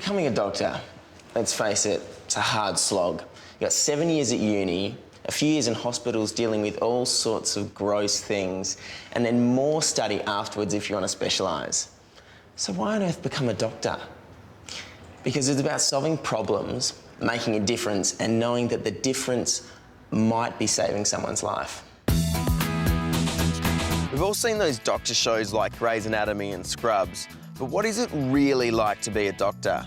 Becoming a doctor, let's face it, it's a hard slog. You got 7 years at uni, a few years in hospitals dealing with all sorts of gross things, and then more study afterwards if you want to specialise. So why on earth become a doctor? Because it's about solving problems, making a difference, and knowing that the difference might be saving someone's life. We've all seen those doctor shows like Grey's Anatomy and Scrubs, but what is it really like to be a doctor?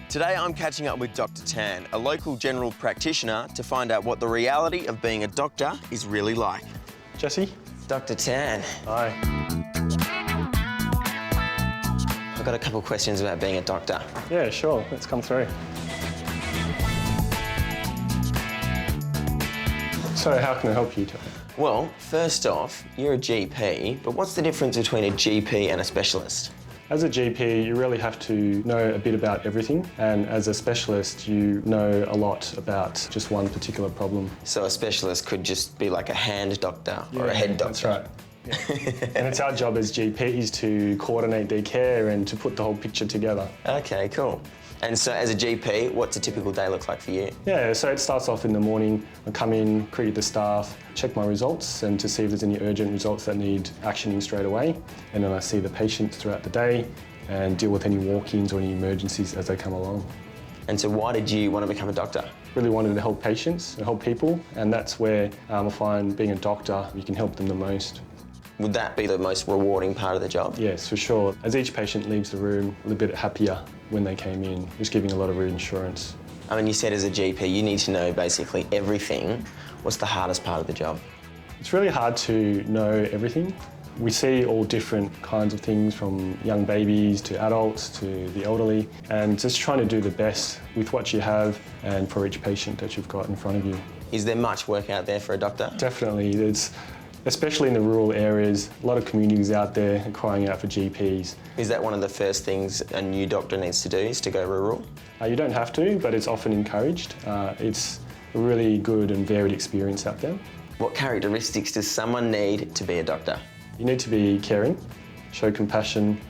Today I'm catching up with Dr. Tan, a local general practitioner, to find out what the reality of being a doctor is really like. Jesse? Dr. Tan, Hi. I've got a couple of questions about being a doctor. Yeah, sure. Let's come through. So how can I help you, Tom? Well, first off, you're a GP, but what's the difference between a GP and a specialist? As a GP, you really have to know a bit about everything, and as a specialist, you know a lot about just one particular problem. So a specialist could just be like a hand doctor or a head doctor. That's right. Yeah. And it's our job as GPs to coordinate their care and to put the whole picture together. Okay, cool. And so as a GP, what's a typical day look like for you? Yeah, so it starts off in the morning. I come in, greet the staff, check my results and to see if there's any urgent results that need actioning straight away. And then I see the patients throughout the day and deal with any walk-ins or any emergencies as they come along. And so why did you want to become a doctor? Really wanted to help patients and help people, and that's where I find being a doctor, you can help them the most. Would that be the most rewarding part of the job? Yes, for sure. As each patient leaves the room, a little bit happier when they came in, just giving a lot of reassurance. I mean, you said as a GP, you need to know basically everything. What's the hardest part of the job? It's really hard to know everything. We see all different kinds of things, from young babies to adults to the elderly, and just trying to do the best with what you have and for each patient that you've got in front of you. Is there much work out there for a doctor? Definitely. Especially in the rural areas, a lot of communities out there crying out for GPs. Is that one of the first things a new doctor needs to do, is to go rural? You don't have to, but it's often encouraged. It's a really good and varied experience out there. What characteristics does someone need to be a doctor? You need to be caring, show compassion,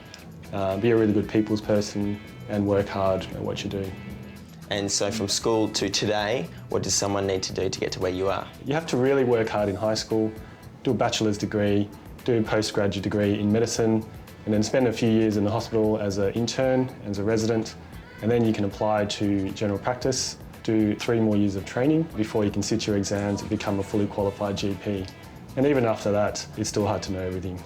be a really good people's person, and work hard at what you're doing. And so from school to today, what does someone need to do to get to where you are? You have to really work hard in high school, do a bachelor's degree, do a postgraduate degree in medicine, and then spend a few years in the hospital as an intern, as a resident, and then you can apply to general practice, do 3 more years of training before you can sit your exams and become a fully qualified GP. And even after that, it's still hard to know everything.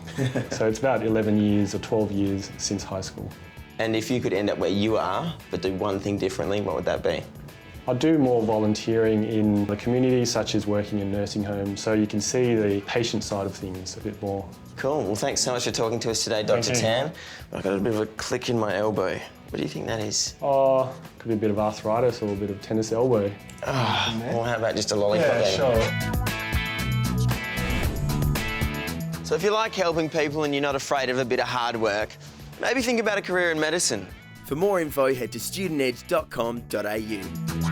So it's about 11 years or 12 years since high school. And if you could end up where you are, but do one thing differently, what would that be? I do more volunteering in the community, such as working in nursing homes, so you can see the patient side of things a bit more. Cool. Well, thanks so much for talking to us today, Dr. Tan. I've got a bit of a click in my elbow. What do you think that is? Oh, could be a bit of arthritis or a bit of tennis elbow. Oh, well, how about just a lollipop then? Sure. So if you like helping people and you're not afraid of a bit of hard work, maybe think about a career in medicine. For more info, head to studentedge.com.au.